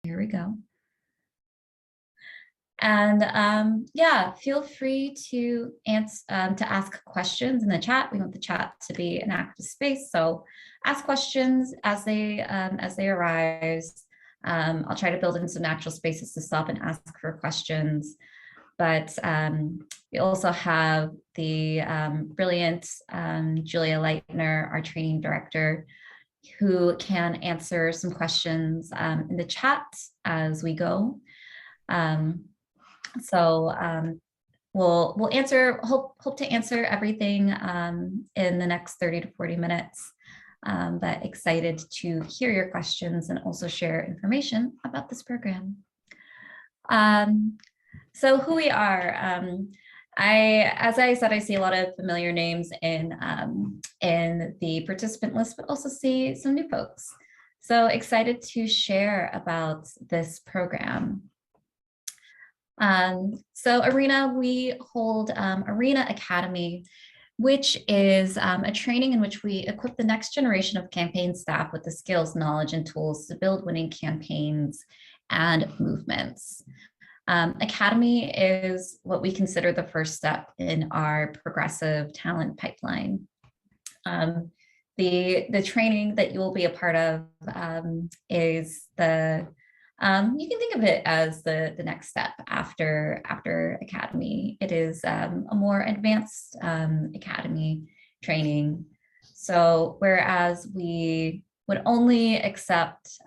Here we go. And yeah, feel free to ask questions in the chat. We want the chat to be an active space, so ask questions as they arise. I'll try to build in some natural spaces to stop and ask for questions. But we also have the brilliant Julia Leitner, our training director, who can answer some questions in the chat as we go. We'll answer, hope to answer everything in the next 30 to 40 minutes, but excited to hear your questions and also share information about this program. So who we are, as I said, I see a lot of familiar names in the participant list, but also see some new folks. So excited to share about this program. So Arena, we hold Arena Academy, which is a training in which we equip the next generation of campaign staff with the skills, knowledge, and tools to build winning campaigns and movements. Academy is what we consider the first step in our progressive talent pipeline. The training that you will be a part of is the you can think of it as the next step after Academy. It is a more advanced Academy training. So whereas we would only accept,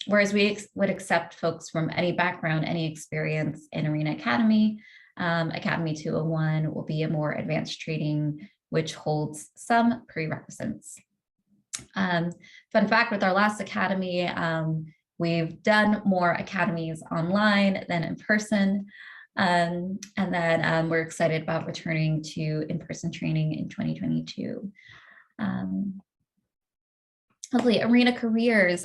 whereas we would accept folks from any background, any experience in Arena Academy, Academy 201 will be a more advanced training which holds some prerequisites. Fun fact, with our last Academy, we've done more academies online than in person. And then we're excited about returning to in-person training in 2022. Lovely. Arena Careers.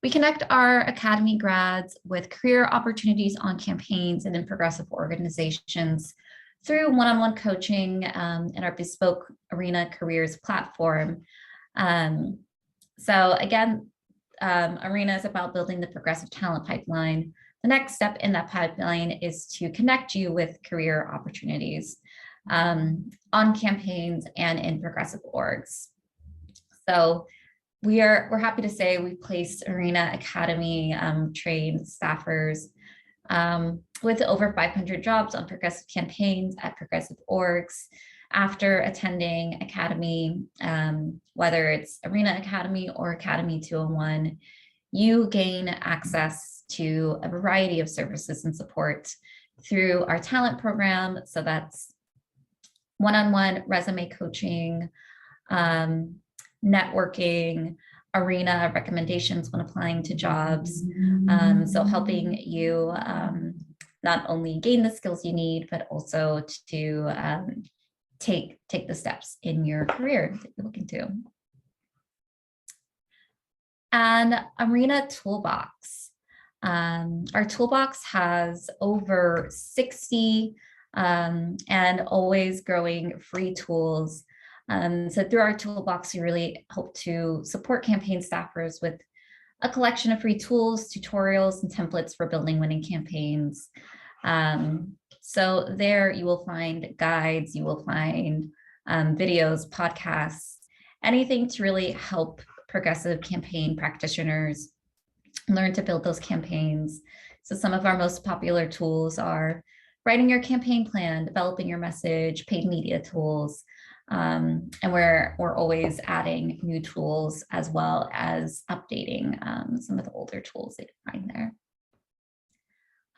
We connect our Academy grads with career opportunities on campaigns and in progressive organizations through one-on-one coaching in our bespoke Arena Careers platform. So again, Arena is about building the progressive talent pipeline. The next step in that pipeline is to connect you with career opportunities on campaigns and in progressive orgs. So we're happy to say we placed Arena Academy trained staffers with over 500 jobs on progressive campaigns at progressive orgs. After attending Academy, whether it's Arena Academy or Academy 201, you gain access to a variety of services and support through our talent program. So that's one-on-one resume coaching, networking, Arena recommendations when applying to jobs. So helping you not only gain the skills you need, but also to take the steps in your career that you're looking to. And Arena Toolbox. Our toolbox has over 60 and always growing free tools. So through our toolbox, we really hope to support campaign staffers with a collection of free tools, tutorials, and templates for building winning campaigns. So there you will find guides, you will find videos, podcasts, anything to really help progressive campaign practitioners learn to build those campaigns. So some of our most popular tools are writing your campaign plan, developing your message, paid media tools, and we're always adding new tools as well as updating some of the older tools that you find there.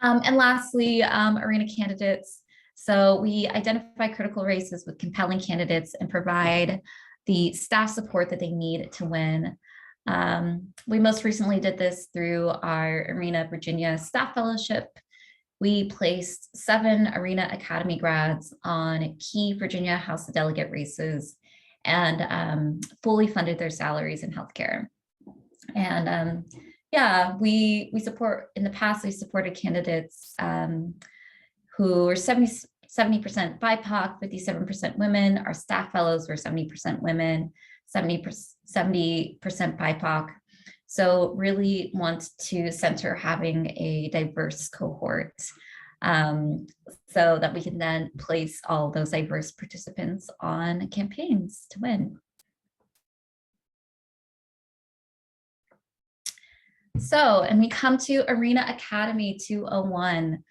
And lastly, Arena candidates. So we identify critical races with compelling candidates and provide the staff support that they need to win. We most recently did this through our Arena Virginia Staff Fellowship. We placed 7 Arena Academy grads on key Virginia House of Delegate races and fully funded their salaries in healthcare. And yeah, we support, in the past, we supported candidates who were 70% BIPOC, 57% women. Our staff fellows were 70% women, 70% BIPOC. So really want to center having a diverse cohort so that we can then place all those diverse participants on campaigns to win. So, and we come to Arena Academy 201.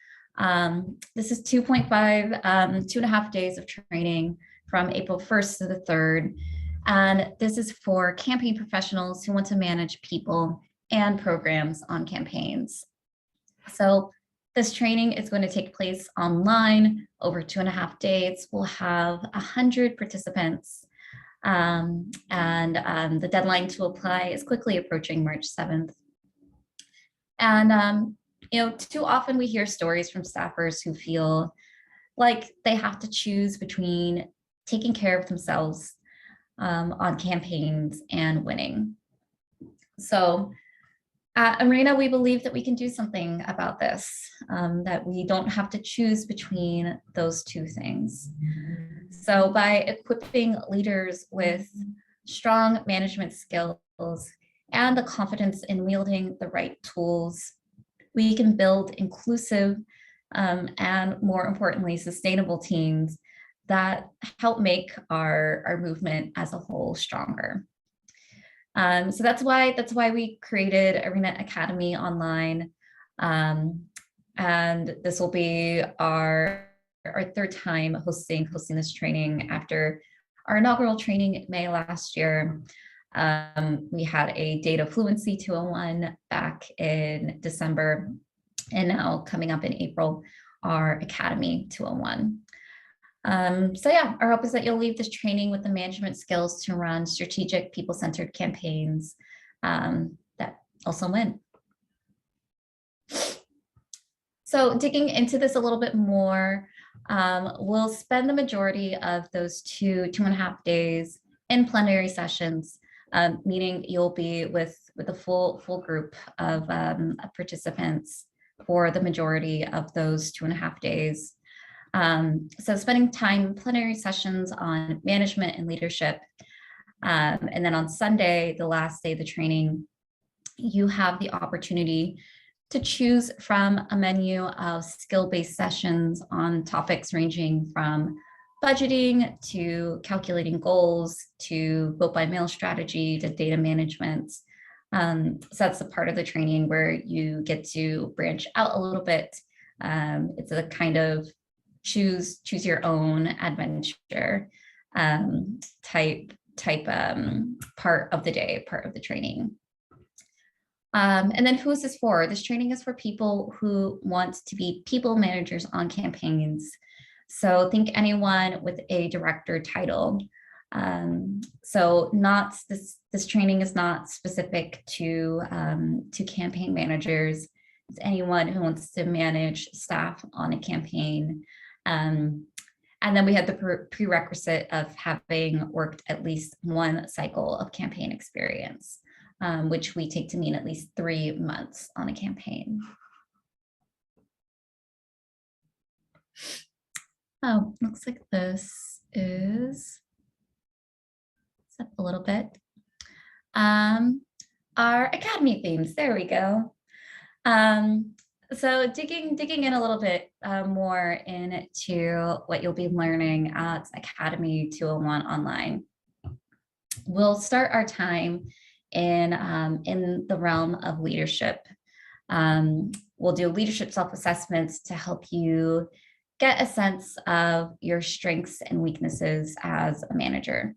This is 2.5, 2.5 days of training from April 1st to the 3rd. And this is for campaign professionals who want to manage people and programs on campaigns. So this training is going to take place online over 2.5 days. We'll have 100 participants. And the deadline to apply is quickly approaching March 7th. And, too often we hear stories from staffers who feel like they have to choose between taking care of themselves on campaigns and winning. So at Arena, we believe that we can do something about this, that we don't have to choose between those two things. So by equipping leaders with strong management skills and the confidence in wielding the right tools, we can build inclusive and, more importantly, sustainable teams that help make our movement as a whole stronger. So that's why we created Arena Academy online, and this will be our 3rd time hosting this training after our inaugural training in May last year. We had a data fluency 201 back in December, and now coming up in April, our Academy 201. So yeah, our hope is that you'll leave this training with the management skills to run strategic, people-centered campaigns that also win. So digging into this a little bit more, we'll spend the majority of those 2.5 days in plenary sessions, meaning you'll be with a full group of participants for the majority of those 2.5 days. So spending time in plenary sessions on management and leadership. And then on Sunday, the last day of the training, you have the opportunity to choose from a menu of skill-based sessions on topics ranging from budgeting to calculating goals to vote by mail strategy to data management. So that's the part of the training where you get to branch out a little bit. It's a kind of choose your own adventure type part of the day, part of the training. And then who is this for? This training is for people who want to be people managers on campaigns. So think anyone with a director title. So not this training is not specific to campaign managers. It's anyone who wants to manage staff on a campaign. And then we had the prerequisite of having worked at least one cycle of campaign experience, which we take to mean at least 3 months on a campaign. Oh, looks like this is up a little bit. Our Academy themes, there we go. So digging in a little bit more into what you'll be learning at Academy 201 online. We'll start our time in the realm of leadership. We'll do leadership self-assessments to help you get a sense of your strengths and weaknesses as a manager.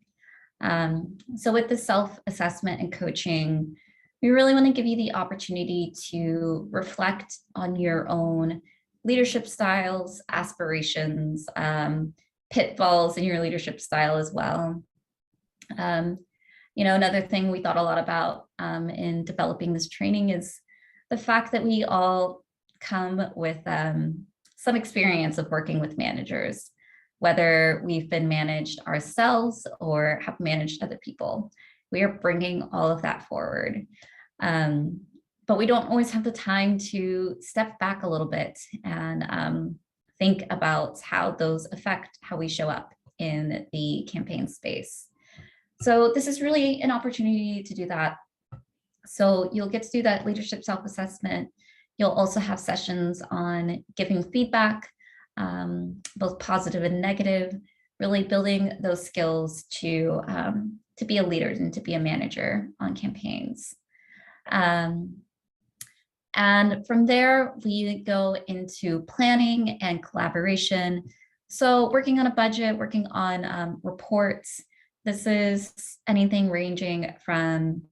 So with the self-assessment and coaching, we really want to give you the opportunity to reflect on your own leadership styles, aspirations, pitfalls in your leadership style as well. Another thing we thought a lot about in developing this training is the fact that we all come with some experience of working with managers, whether we've been managed ourselves or have managed other people. We are bringing all of that forward. But we don't always have the time to step back a little bit and think about how those affect how we show up in the campaign space. So this is really an opportunity to do that. So you'll get to do that leadership self-assessment. You'll also have sessions on giving feedback, both positive and negative, really building those skills to be a leader and to be a manager on campaigns. And from there, we go into planning and collaboration. So working on a budget, working on reports. This is anything ranging from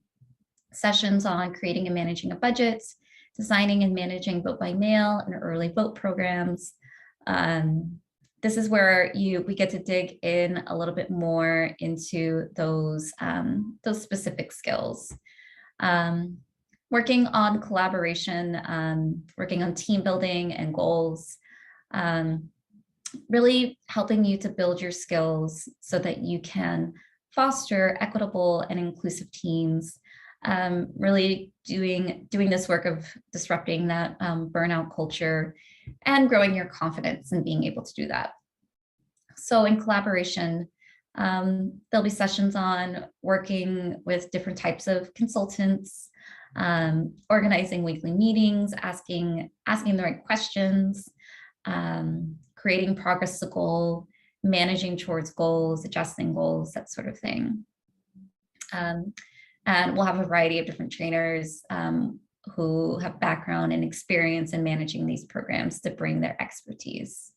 sessions on creating and managing a budget, designing and managing vote by mail and early vote programs. This is where we get to dig in a little bit more into those specific skills. Working on collaboration, working on team building and goals, really helping you to build your skills so that you can foster equitable and inclusive teams, really doing this work of disrupting that burnout culture and growing your confidence in being able to do that. So in collaboration, there'll be sessions on working with different types of consultants, organizing weekly meetings, asking the right questions, creating progress to goal, managing towards goals, adjusting goals, that sort of thing. And we'll have a variety of different trainers who have background and experience in managing these programs to bring their expertise.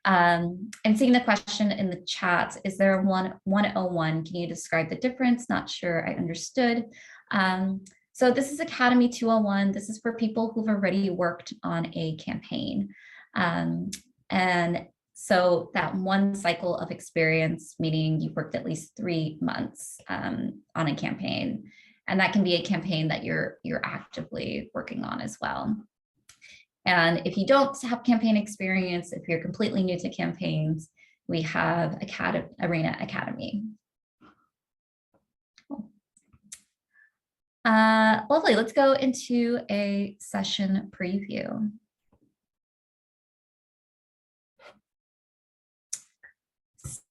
And seeing the question in the chat, is there a 101? Can you describe the difference? Not sure I understood. So this is Academy 201. This is for people who've already worked on a campaign. And so that one cycle of experience, meaning you've worked at least 3 months on a campaign. And that can be a campaign that you're actively working on as well. And if you don't have campaign experience, if you're completely new to campaigns, we have Arena Academy. Lovely, let's go into a session preview.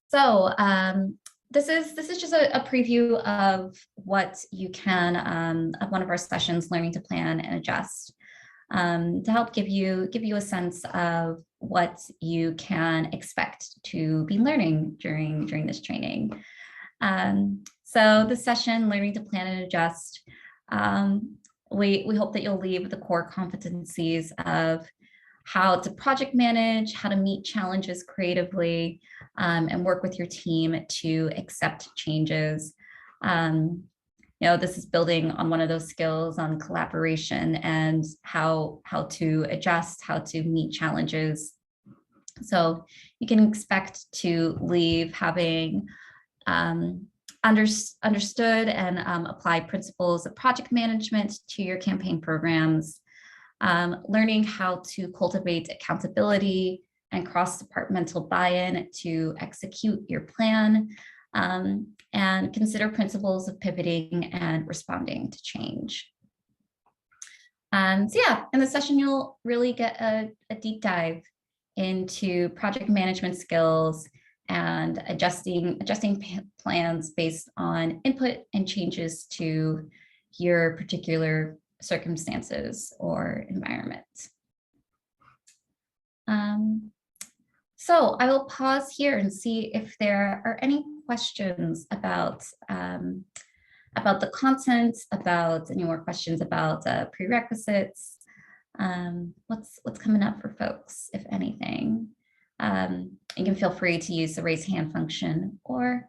So this is just a preview of what you can, of one of our sessions, Learning to Plan and Adjust, to help give you a sense of what you can expect to be learning during this training. So this session, Learning to Plan and Adjust, we hope that you'll leave with the core competencies of how to project manage, how to meet challenges creatively, and work with your team to accept changes. This is building on one of those skills on collaboration and how to adjust, how to meet challenges. So you can expect to leave having understood and apply principles of project management to your campaign programs, learning how to cultivate accountability and cross-departmental buy-in to execute your plan, and consider principles of pivoting and responding to change. So yeah, in the session, you'll really get a deep dive into project management skills and adjusting plans based on input and changes to your particular circumstances or environment. So I will pause here and see if there are any questions about the content, about any more questions about prerequisites. What's coming up for folks, if anything? You can feel free to use the raise hand function or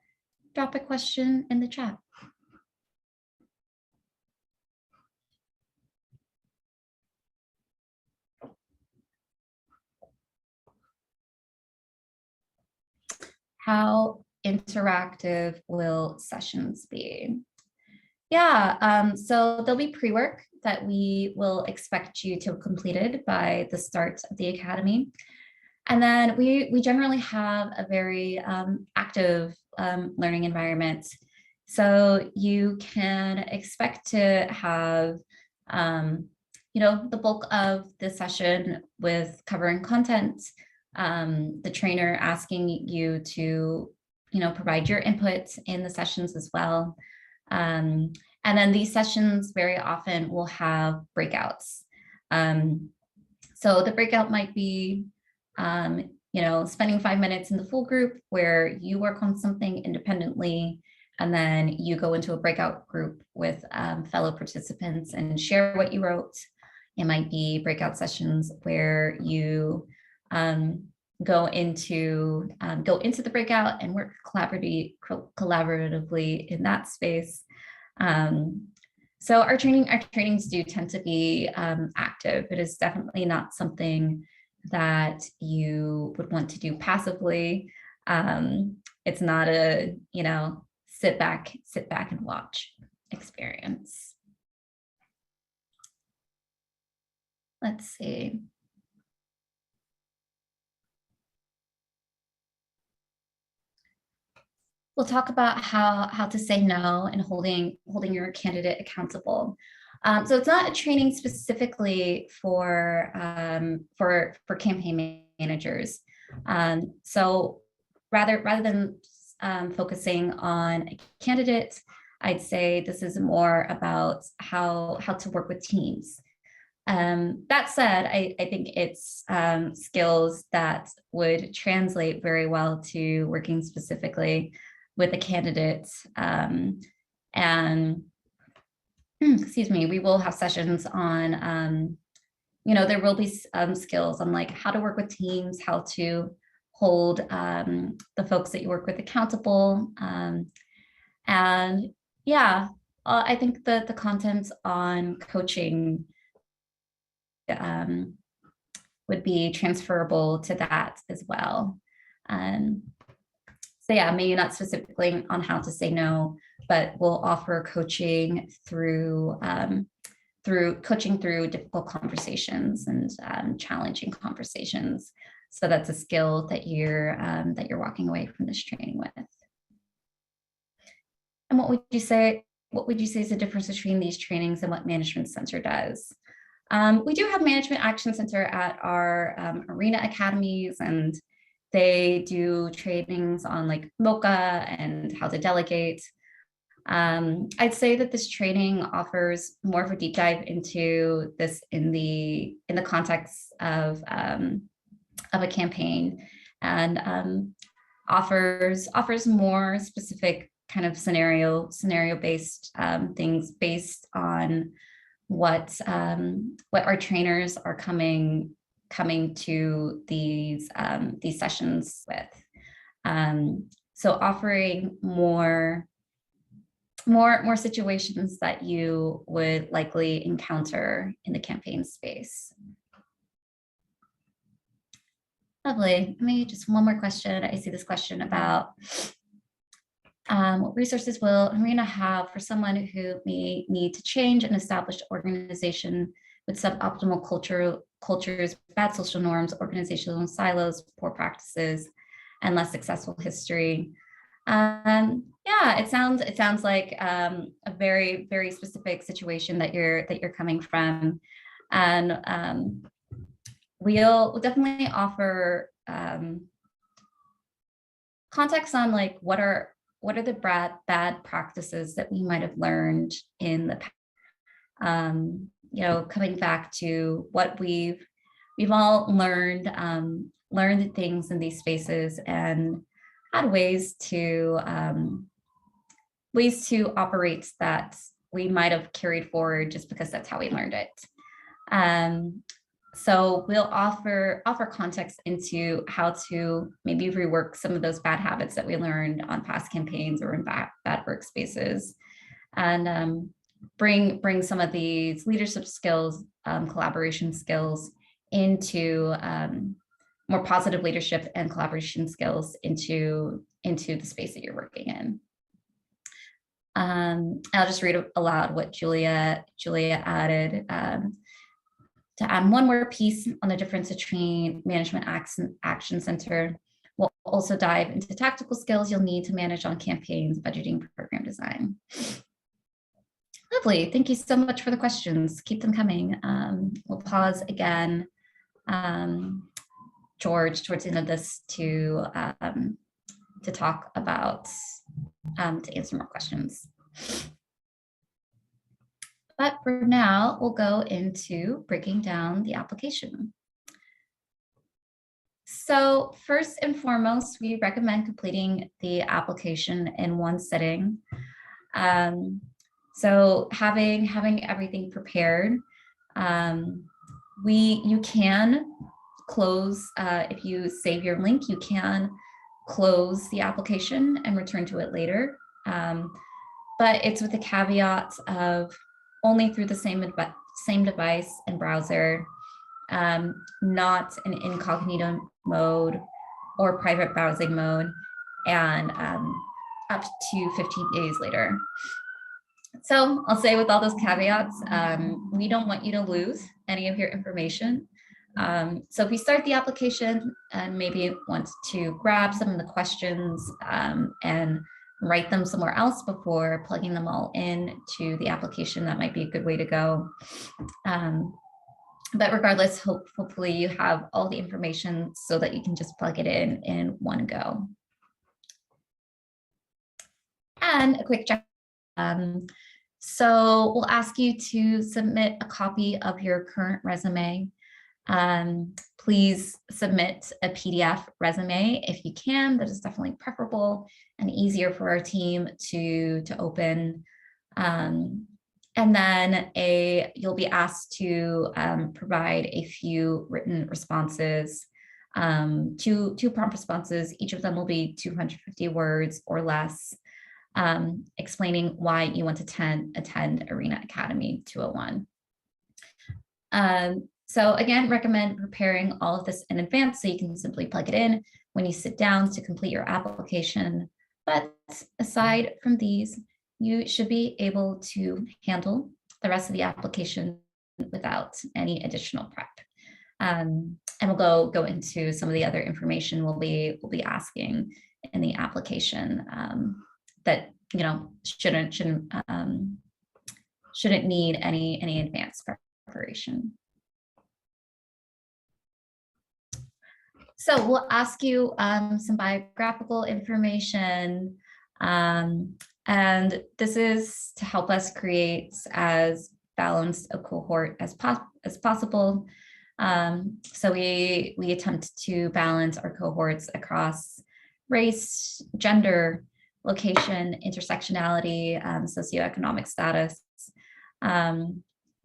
drop a question in the chat. How interactive will sessions be? Yeah, so there'll be pre-work that we will expect you to have completed by the start of the Academy. And then we generally have a very active learning environment. So you can expect to have the bulk of the session with covering content, the trainer asking you to provide your input in the sessions as well. And And then these sessions very often will have breakouts. So the breakout might be, spending 5 minutes in the full group where you work on something independently, and then you go into a breakout group with fellow participants and share what you wrote. It might be breakout sessions where you go into the breakout and work collaboratively in that space. So our trainings do tend to be active. It is definitely not something that you would want to do passively. It's not a, sit back and watch experience. Let's see. We'll talk about how to say no and holding your candidate accountable. So it's not a training specifically for campaign managers. So rather than focusing on a candidate, I'd say this is more about how to work with teams. That said, I think it's skills that would translate very well to working specifically with a candidate. And excuse me, we will have sessions on, there will be skills on like how to work with teams, how to hold the folks that you work with accountable. And yeah, I think that the content on coaching would be transferable to that as well. So yeah, maybe not specifically on how to say no, but we'll offer coaching through difficult conversations and challenging conversations. So that's a skill that you're walking away from this training with. And what would you say is the difference between these trainings and what Management Center does? We do have Management Action Center at our arena academies, and they do trainings on like MOCA and how to delegate. I'd say that this training offers more of a deep dive into this in the context of a campaign, and offers more specific kind of scenario based things based on what our trainers are coming to these sessions with. So offering more situations that you would likely encounter in the campaign space. Lovely. Maybe just one more question. I see this question about what resources will Arena have for someone who may need to change an established organization with suboptimal cultures, bad social norms, organizational silos, poor practices, and less successful history? Yeah, it sounds like a very, very specific situation that you're coming from, and we'll definitely offer context on like what are the bad practices that we might have learned in the past. Coming back to what we've all learned things in these spaces and had ways to operate that we might have carried forward just because that's how we learned it. So we'll offer context into how to maybe rework some of those bad habits that we learned on past campaigns or in bad workspaces, and bring some of these leadership skills, collaboration skills into more positive leadership and collaboration skills into the space that you're working in. I'll just read aloud what Julia added. To add one more piece on the difference between Management Action Center, we'll also dive into tactical skills you'll need to manage on campaigns, budgeting, program design. Lovely. Thank you so much for the questions. Keep them coming. We'll pause again, George, towards the end of this to talk about, to answer more questions. But for now, we'll go into breaking down the application. So first and foremost, we recommend completing the application in one sitting. So having everything prepared, you can close, if you save your link, you can close the application and return to it later. But it's with the caveat of only through the same device and browser, not an incognito mode or private browsing mode, and up to 15 days later. So I'll say with all those caveats, we don't want you to lose any of your information. So if you start the application and maybe want to grab some of the questions and write them somewhere else before plugging them all in to the application, that might be a good way to go. But regardless, hopefully you have all the information so that you can just plug it in one go. And a quick check. So we'll ask you to submit a copy of your current resume. Please submit a PDF resume if you can. That is definitely preferable and easier for our team to open. And then you'll be asked to provide a few written responses, two prompt responses. Each of them will be 250 words or less, explaining why you want to attend Arena Academy 201. So again, recommend preparing all of this in advance so you can simply plug it in when you sit down to complete your application. But aside from these, you should be able to handle the rest of the application without any additional prep. And we'll go into some of the other information we'll be asking in the application that shouldn't need any advanced preparation. So we'll ask you some biographical information, and this is to help us create as balanced a cohort as possible. So we attempt to balance our cohorts across race, gender, location, intersectionality, socioeconomic status.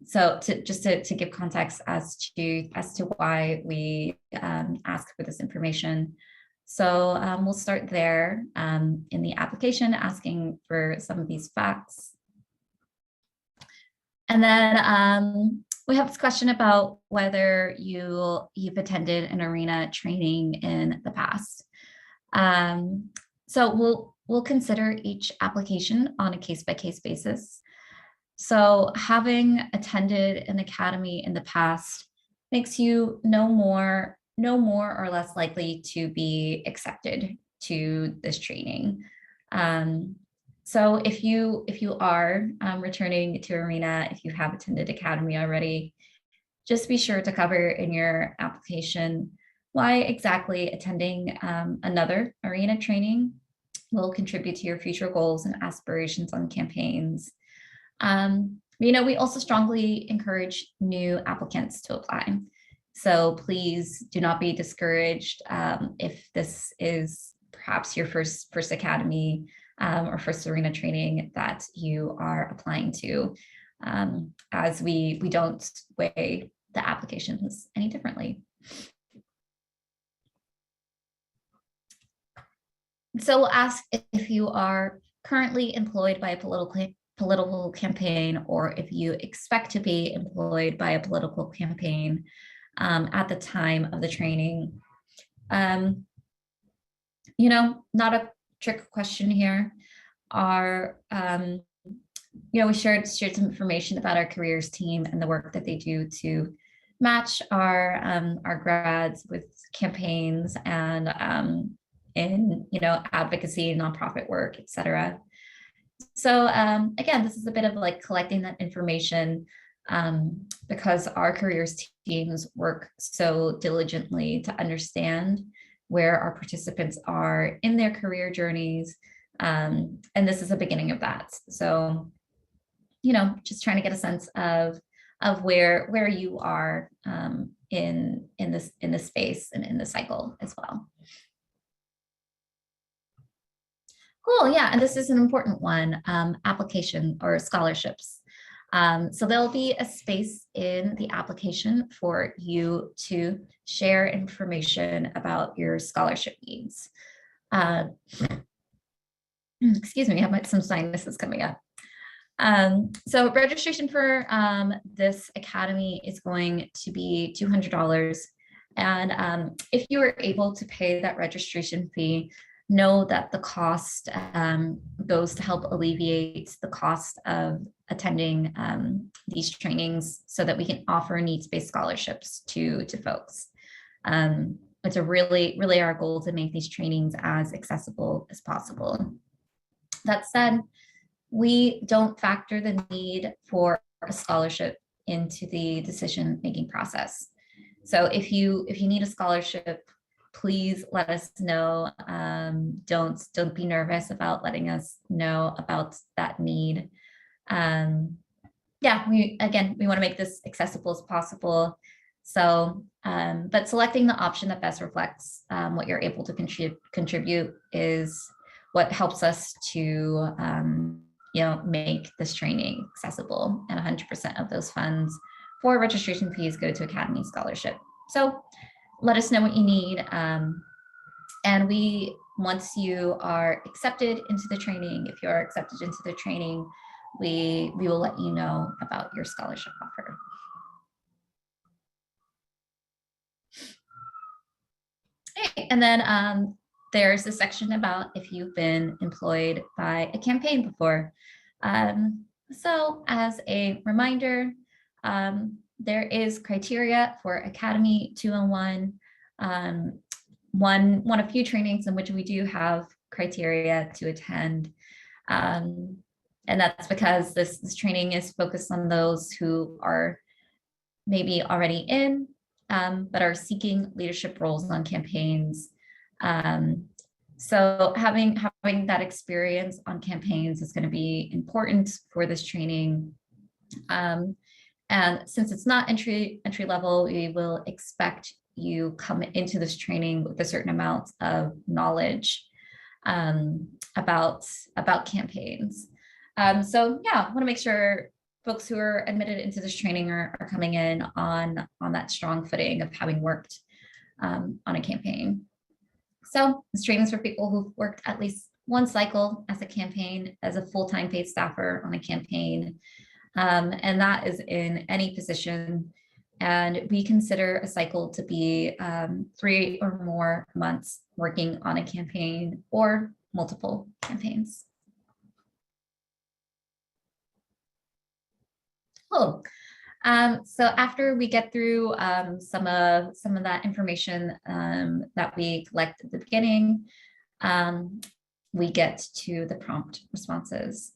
So to give context as to why we ask for this information. So we'll start there in the application, asking for some of these facts. And then we have this question about whether you've attended an arena training in the past. So we'll consider each application on a case-by-case basis. So having attended an academy in the past makes you no more or less likely to be accepted to this training. So if you are returning to Arena, if you have attended Academy already, just be sure to cover in your application why exactly attending another Arena training will contribute to your future goals and aspirations on campaigns. We also strongly encourage new applicants to apply. So please do not be discouraged if this is perhaps your first academy or first arena training that you are applying to, as we don't weigh the applications any differently. So we'll ask if you are currently employed by a political campaign, or if you expect to be employed by a political campaign at the time of the training. Not a trick question here. We shared some information about our careers team and the work that they do to match our grads with campaigns and in advocacy, nonprofit work, etc. So again, this is a bit of like collecting that information because our careers teams work so diligently to understand where our participants are in their career journeys. And this is the beginning of that. So, just trying to get a sense of where you are in this space and in the cycle as well. Cool, yeah, and this is an important one, application or scholarships. So there'll be a space in the application for you to share information about your scholarship needs. Excuse me, I have some sinuses coming up. So registration for this academy is going to be $200. And if you are able to pay that registration fee, know that the cost goes to help alleviate the cost of attending these trainings so that we can offer needs-based scholarships to folks. It's really our goal to make these trainings as accessible as possible. That said, we don't factor the need for a scholarship into the decision-making process. So if you need a scholarship, please let us know. Don't be nervous about letting us know about that need. Yeah, we want to make this accessible as possible. So, but selecting the option that best reflects what you're able to contribute is what helps us to make this training accessible, and 100% of those funds for registration fees go to Academy Scholarship. So let us know what you need. And once you are accepted into the training, if you're accepted into the training, we will let you know about your scholarship offer. Okay, and then there's a section about if you've been employed by a campaign before. So as a reminder, there is criteria for Academy 201. One of few trainings in which we do have criteria to attend. And that's because this training is focused on those who are maybe already in, but are seeking leadership roles on campaigns. So having that experience on campaigns is going to be important for this training. And since it's not entry level, we will expect you come into this training with a certain amount of knowledge about campaigns. So yeah, I want to make sure folks who are admitted into this training are coming in on that strong footing of having worked on a campaign. So this training is for people who've worked at least one cycle as a campaign, as a full-time paid staffer on a campaign. And that is in any position. And we consider a cycle to be 3 or more months working on a campaign or multiple campaigns. Cool. So after we get through some of that information that we collect at the beginning, we get to the prompt responses.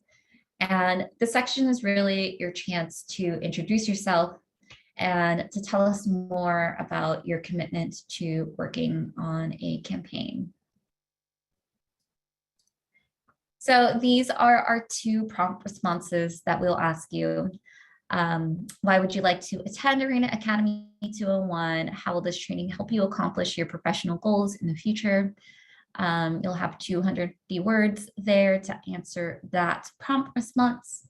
And this section is really your chance to introduce yourself and to tell us more about your commitment to working on a campaign. So these are our 2 prompt responses that we'll ask you. Why would you like to attend Arena Academy 201? How will this training help you accomplish your professional goals in the future? You'll have 250 words there to answer that prompt response.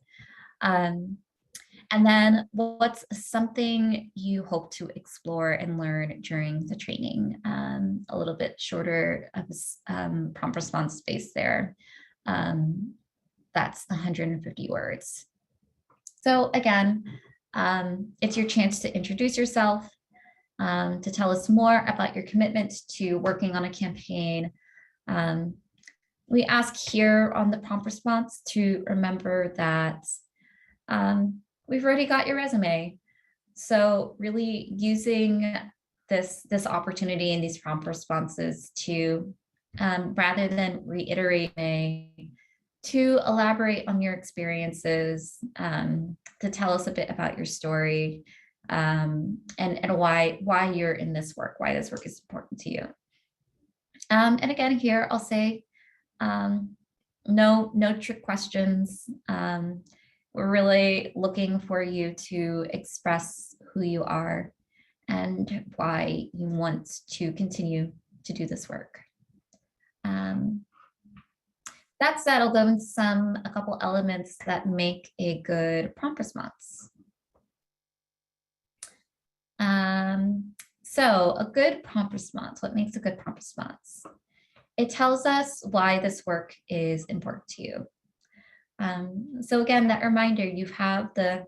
And then what's something you hope to explore and learn during the training? A little bit shorter of prompt response space there. That's 150 words. So again, it's your chance to introduce yourself, to tell us more about your commitment to working on a campaign. We ask here on the prompt response to remember that we've already got your resume. So really using this opportunity in these prompt responses to, rather than reiterate, to elaborate on your experiences, to tell us a bit about your story, and why you're in this work, why this work is important to you. And again, here I'll say, no trick questions. we're really looking for you to express who you are and why you want to continue to do this work. That said, I'll go into a couple elements that make a good prompt response. So a good prompt response, what makes a good prompt response? It tells us why this work is important to you. So again, that reminder, you have the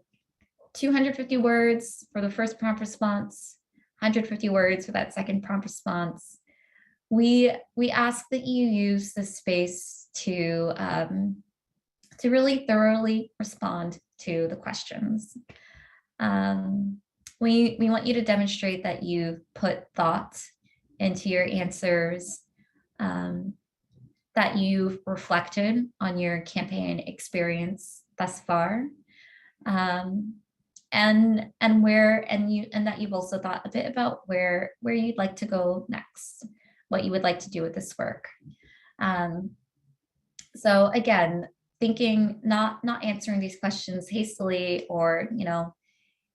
250 words for the first prompt response, 150 words for that second prompt response. We ask that you use this space to really thoroughly respond to the questions. We want you to demonstrate that you've put thought into your answers, that you've reflected on your campaign experience thus far, and that you've also thought a bit about where you'd like to go next, what you would like to do with this work. So again, thinking, not answering these questions hastily, or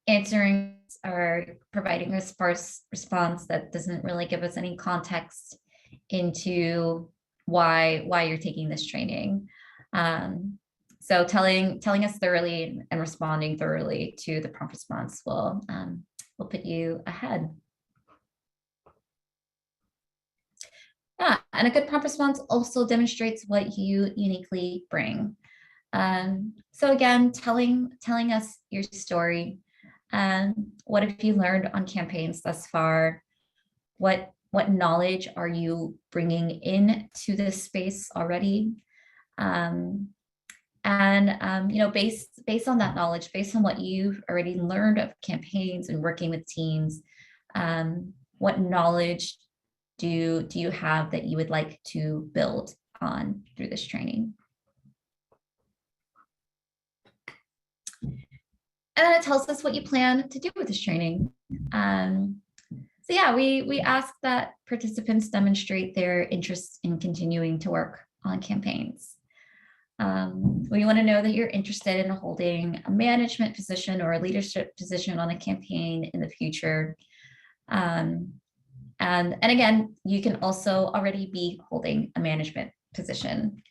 answering or providing a sparse response that doesn't really give us any context into why you're taking this training. So telling us thoroughly and responding thoroughly to the prompt response will put you ahead. Yeah, and a good prompt response also demonstrates what you uniquely bring. So again, telling us your story. What have you learned on campaigns thus far? What knowledge are you bringing into this space already? Based on that knowledge, based on what you've already learned of campaigns and working with teams, what knowledge do you have that you would like to build on through this training? And then it tells us what you plan to do with this training. So yeah, we ask that participants demonstrate their interest in continuing to work on campaigns. We want to know that you're interested in holding a management position or a leadership position on a campaign in the future. And again, you can also already be holding a management position.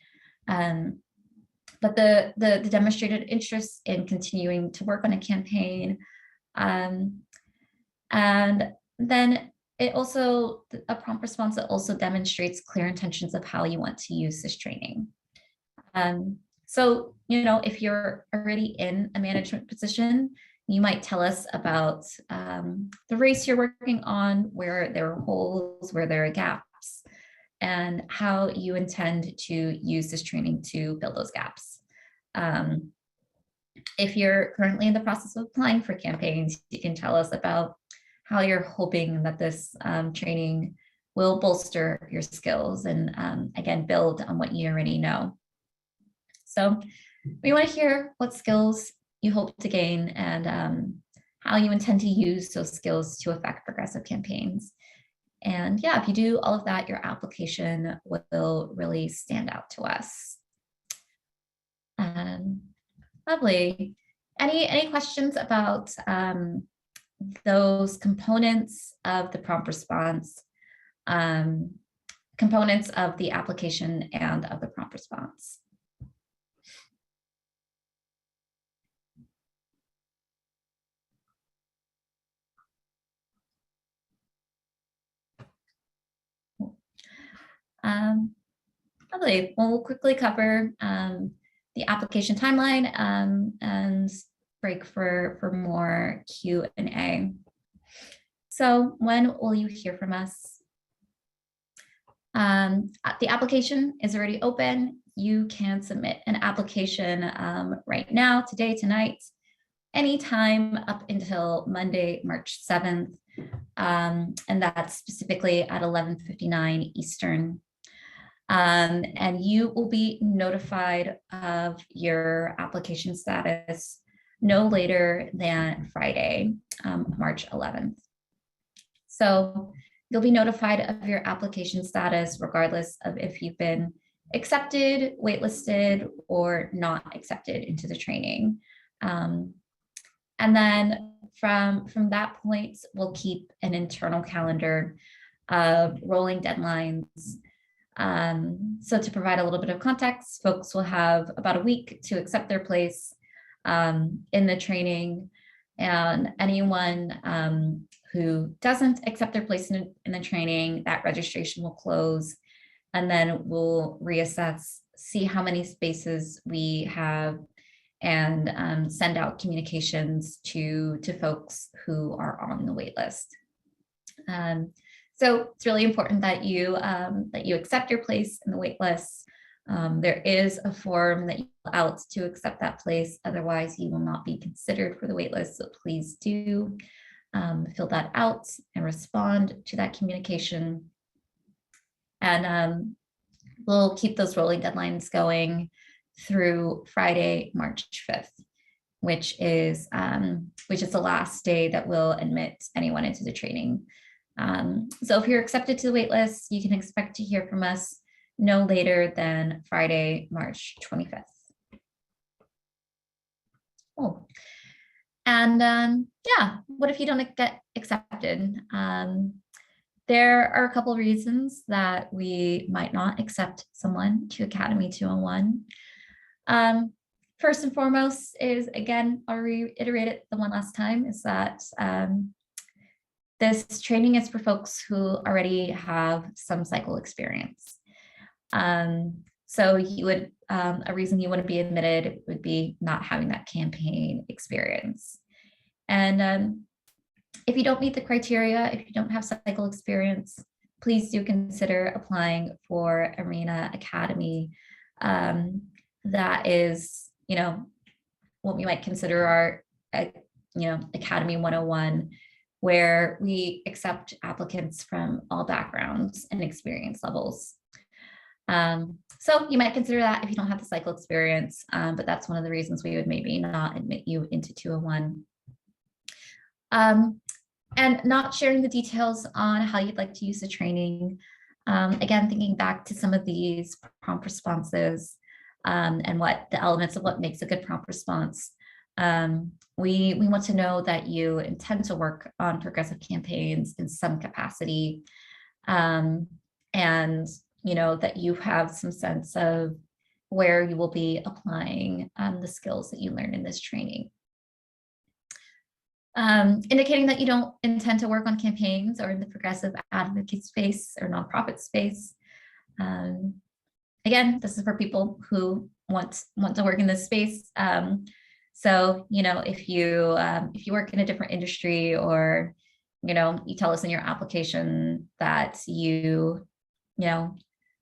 But the demonstrated interest in continuing to work on a campaign, and then a prompt response that also demonstrates clear intentions of how you want to use this training. So, if you're already in a management position, you might tell us about the race you're working on, where there are holes, where there are gaps, and how you intend to use this training to fill those gaps. If you're currently in the process of applying for campaigns, you can tell us about how you're hoping that this training will bolster your skills and, again, build on what you already know. So we want to hear what skills you hope to gain and how you intend to use those skills to affect progressive campaigns. And yeah, if you do all of that, your application will really stand out to us. Lovely. Any questions about those components of the prompt response, components of the application and of the prompt response? Lovely. Well, we'll quickly cover the application timeline and break for more Q&A. So when will you hear from us? The application is already open. You can submit an application right now, today, tonight, anytime up until Monday, March 7th. And that's specifically at 11:59 Eastern. And you will be notified of your application status no later than Friday, March 11th. So you'll be notified of your application status regardless of if you've been accepted, waitlisted, or not accepted into the training. And then from that point, we'll keep an internal calendar of rolling deadlines. So to provide a little bit of context, folks will have about a week to accept their place in the training, and anyone who doesn't accept their place in the training, that registration will close, and then we'll reassess, see how many spaces we have, and send out communications to folks who are on the wait list. So it's really important that you accept your place in the wait list. There is a form that you fill out to accept that place. Otherwise, you will not be considered for the wait list. So please do fill that out and respond to that communication. And we'll keep those rolling deadlines going through Friday, March 5th, which is the last day that we'll admit anyone into the training. So if you're accepted to the wait list, you can expect to hear from us no later than Friday, March 25th. Cool. And yeah, what if you don't get accepted? There are a couple of reasons that we might not accept someone to Academy 201. First and foremost is, again, I'll reiterate it the one last time, is that this training is for folks who already have some cycle experience. So you would, a reason you wouldn't be admitted would be not having that campaign experience. And if you don't meet the criteria, if you don't have cycle experience, please do consider applying for Arena Academy. That is, what we might consider our, Academy 101, where we accept applicants from all backgrounds and experience levels. So you might consider that if you don't have the cycle experience, but that's one of the reasons we would maybe not admit you into 201. And not sharing the details on how you'd like to use the training. Again, thinking back to some of these prompt responses and what the elements of what makes a good prompt response. We want to know that you intend to work on progressive campaigns in some capacity, and that you have some sense of where you will be applying the skills that you learn in this training. Indicating that you don't intend to work on campaigns or in the progressive advocate space or nonprofit space. Again, this is for people who want to work in this space. So, if you work in a different industry, or, you tell us in your application that you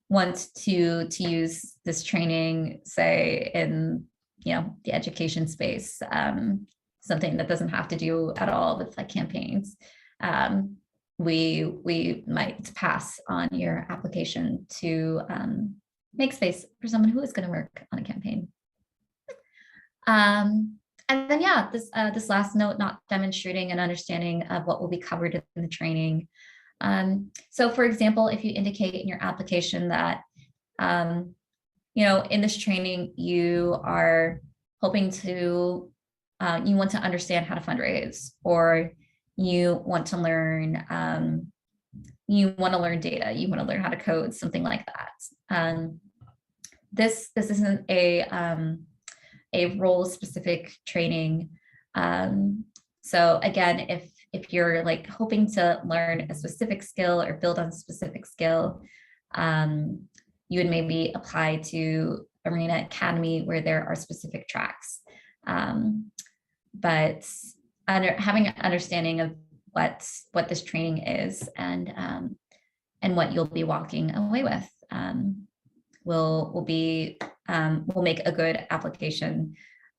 want to use this training, say in, the education space, something that doesn't have to do at all with like campaigns, we might pass on your application to make space for someone who is going to work on a campaign. And then, yeah, this last note, not demonstrating an understanding of what will be covered in the training. So for example, if you indicate in your application that, in this training, you are hoping to, you want to understand how to fundraise, or you want to learn data, you want to learn how to code, something like that. This isn't a role-specific training. So again, if you're like hoping to learn a specific skill or build on a specific skill, you would maybe apply to Arena Academy, where there are specific tracks. But having an understanding of what this training is and what you'll be walking away with will make a good application.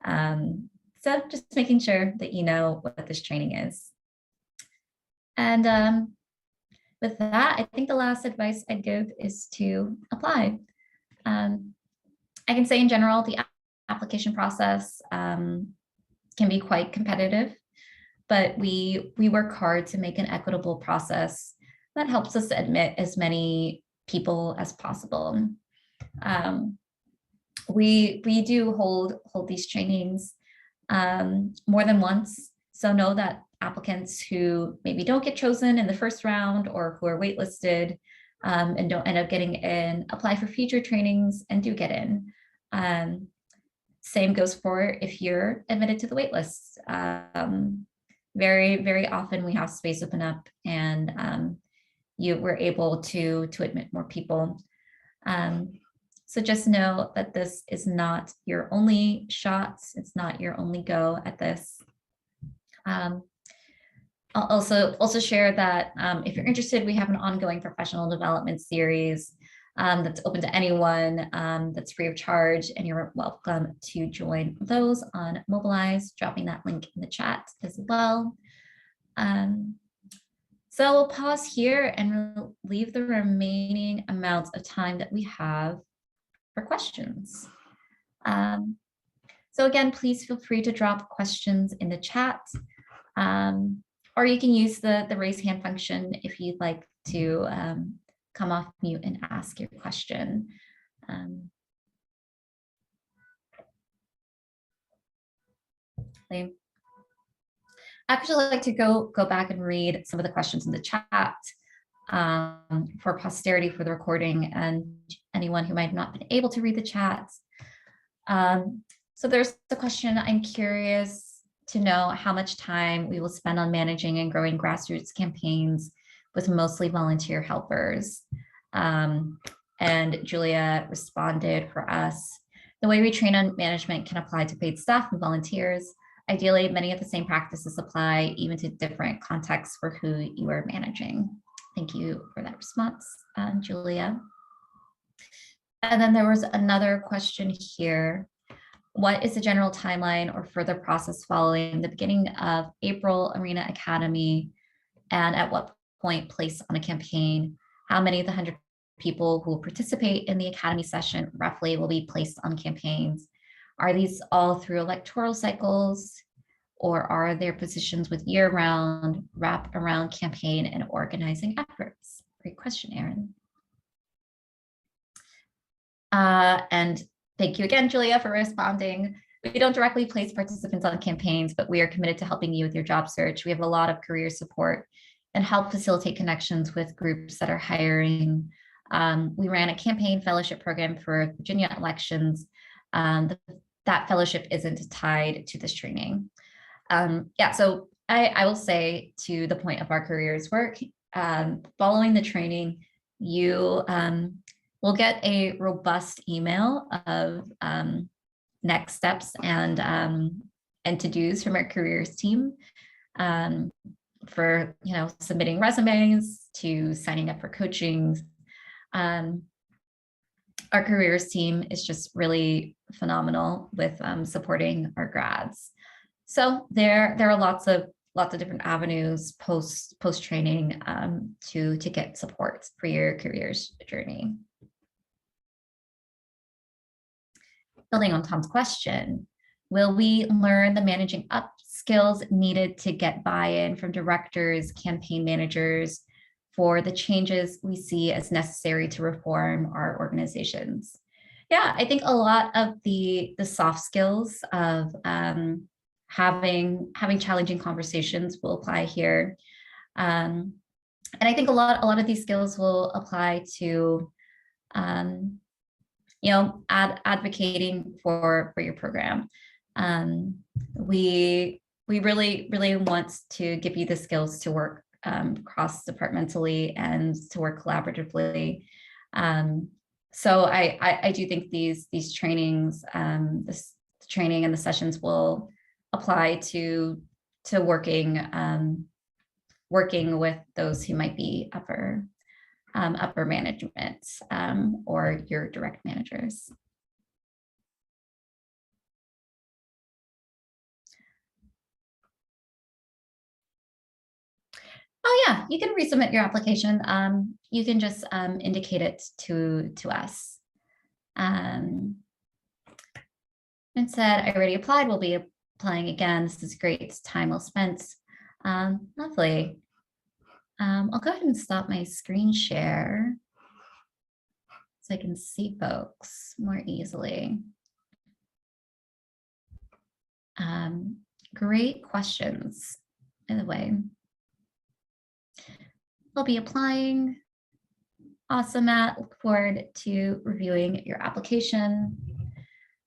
So just making sure that you know what this training is. And with that, I think the last advice I'd give is to apply. I can say in general, the application process can be quite competitive, but we work hard to make an equitable process that helps us admit as many people as possible. We do hold these trainings more than once. So know that applicants who maybe don't get chosen in the first round or who are waitlisted and don't end up getting in, apply for future trainings and do get in. Same goes for if you're admitted to the waitlist. Very, very often we have space open up and we're able to admit more people. So just know that this is not your only shot. It's not your only go at this. I'll also share that if you're interested, we have an ongoing professional development series that's open to anyone, that's free of charge, and you're welcome to join those on Mobilize, dropping that link in the chat as well. So we'll pause here and leave the remaining amounts of time that we have for questions. So again, please feel free to drop questions in the chat, or you can use the raise hand function if you'd like to come off mute and ask your question. I'd actually like to go back and read some of the questions in the chat for posterity for the recording and anyone who might have not been able to read the chat. So there's the question, I'm curious to know how much time we will spend on managing and growing grassroots campaigns with mostly volunteer helpers. And Julia responded for us, the way we train on management can apply to paid staff and volunteers. Ideally, many of the same practices apply even to different contexts for who you are managing. Thank you for that response, Julia. And then there was another question here. What is the general timeline or further process following the beginning of April Arena Academy? And at what point place on a campaign? How many of the 100 people who will participate in the Academy session roughly will be placed on campaigns? Are these all through electoral cycles, or are there positions with year-round, wrap-around campaign and organizing efforts? Great question, Erin. And thank you again, Julia, for responding. We don't directly place participants on campaigns, but we are committed to helping you with your job search. We have a lot of career support and help facilitate connections with groups that are hiring. We ran a campaign fellowship program for Virginia elections. That fellowship isn't tied to this training. Yeah, so I will say, to the point of our careers work, following the training, you will get a robust email of next steps and to-dos from our careers team, for submitting resumes to signing up for coaching. Our careers team is just really phenomenal with supporting our grads. So there are lots of different avenues post training to get support for your careers journey. Building on Tom's question, will we learn the managing up skills needed to get buy-in from directors, campaign managers for the changes we see as necessary to reform our organizations? Yeah, I think a lot of the soft skills of having challenging conversations will apply here. And I think a lot of these skills will apply to advocating for your program. We really want to give you the skills to work cross-departmentally and to work collaboratively. So I do think these trainings, this training and the sessions will apply to working with those who might be upper management or your direct managers. Oh yeah, you can resubmit your application. You can just indicate it to us. And said, I already applied, we'll be applying again. This is great, it's time well spent. Lovely. I'll go ahead and stop my screen share so I can see folks more easily. Great questions, by the way. I'll be applying. Awesome, Matt. Look forward to reviewing your application.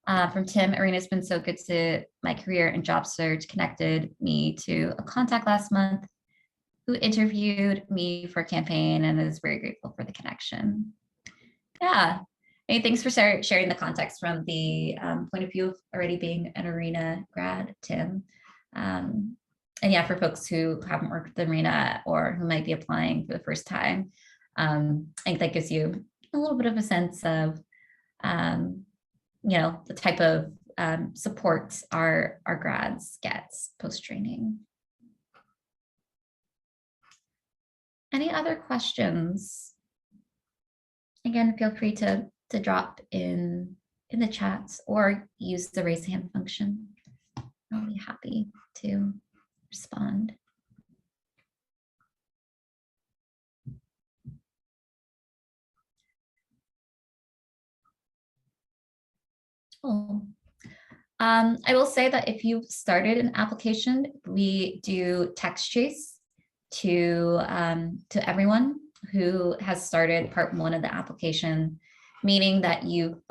From Tim, Arena's been so good to my career and job search, connected me to a contact last month who interviewed me for a campaign and is very grateful for the connection. Yeah. Hey, thanks for sharing the context from the point of view of already being an Arena grad, Tim. And yeah, for folks who haven't worked with Arena or who might be applying for the first time, I think that gives you a little bit of a sense of, the type of support our grads get post-training. Any other questions? Again, feel free to drop in the chats or use the raise hand function. I'll be happy to respond. Oh. I will say that if you started an application, we do text chase to everyone who has started part 1 of the application, meaning that you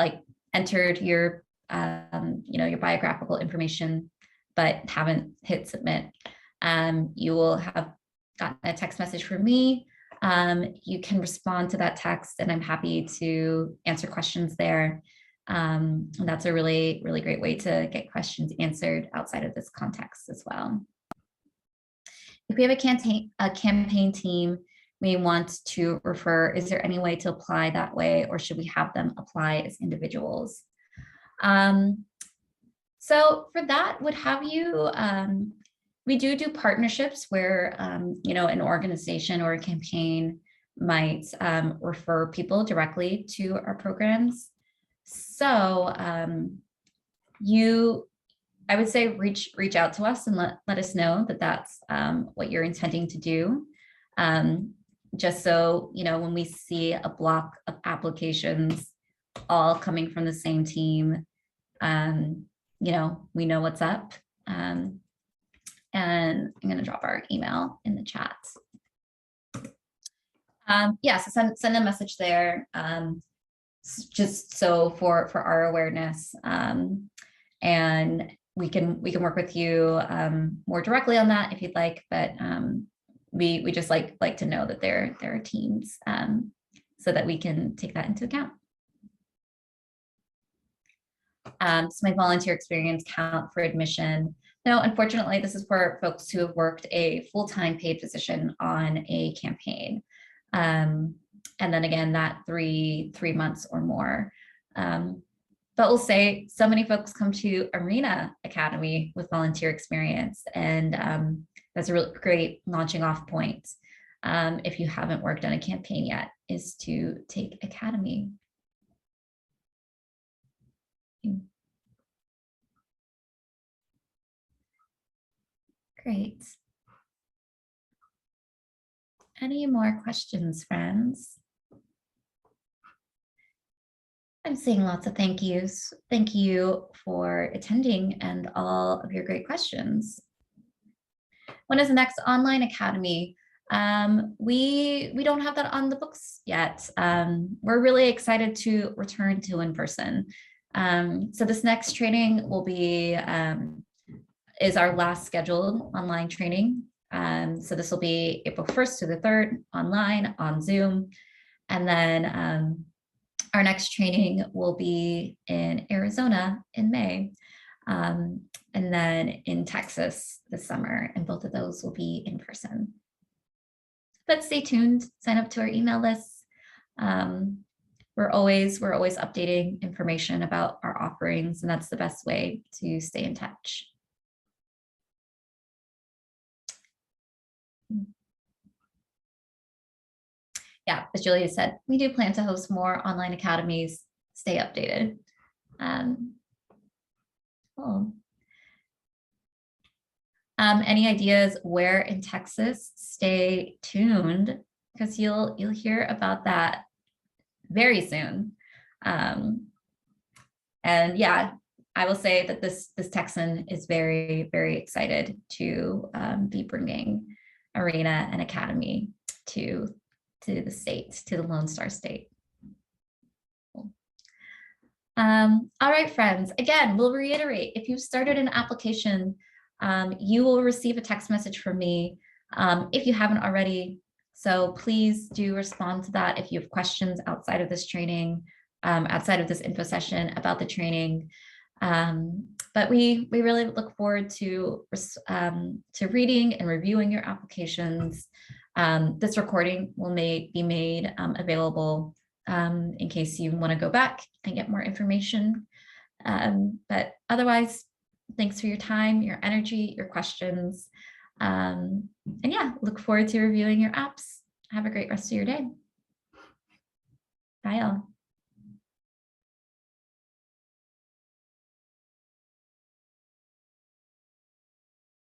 entered your your biographical information but haven't hit submit. You will have gotten a text message from me. You can respond to that text and I'm happy to answer questions there. And that's a really, really great way to get questions answered outside of this context as well. If we have a campaign team we want to refer, is there any way to apply that way, or should we have them apply as individuals? So for that, would have you, we do partnerships where, an organization or a campaign might refer people directly to our programs. So I would say reach out to us and let us know that that's what you're intending to do. Just so, when we see a block of applications all coming from the same team, we know what's up. And I'm going to drop our email in the chat. So send a message there. Just so for our awareness, and we can work with you more directly on that if you'd like, but we just like to know that there are teams so that we can take that into account. Does my volunteer experience count for admission? No, unfortunately, this is for folks who have worked a full-time paid position on a campaign. And then again, that three months or more. But we'll say so many folks come to Arena Academy with volunteer experience, and that's a really great launching off point. If you haven't worked on a campaign yet, is to take Academy. Great. Any more questions, friends? I'm seeing lots of thank yous. Thank you for attending and all of your great questions. When is the next online academy? We don't have that on the books yet. We're really excited to return to in person. So this next training will be is our last scheduled online training. So this will be April 1st to the 3rd online on Zoom. And then our next training will be in Arizona in May, and then in Texas this summer, and both of those will be in person. But stay tuned, sign up to our email lists. We're always updating information about our offerings, and that's the best way to stay in touch. Yeah, as Julia said, we do plan to host more online academies. Stay updated. Cool. Any ideas where in Texas? Stay tuned because you'll hear about that very soon. And yeah, I will say that this Texan is very, very excited to be bringing Arena and Academy to the state, to the Lone Star State. All right, friends, again, we'll reiterate, if you've started an application, you will receive a text message from me if you haven't already. So please do respond to that if you have questions outside of this training, outside of this info session about the training. But we really look forward to reading and reviewing your applications. This recording will be made available in case you want to go back and get more information. But otherwise, thanks for your time, your energy, your questions. And yeah, look forward to reviewing your apps. Have a great rest of your day. Bye all.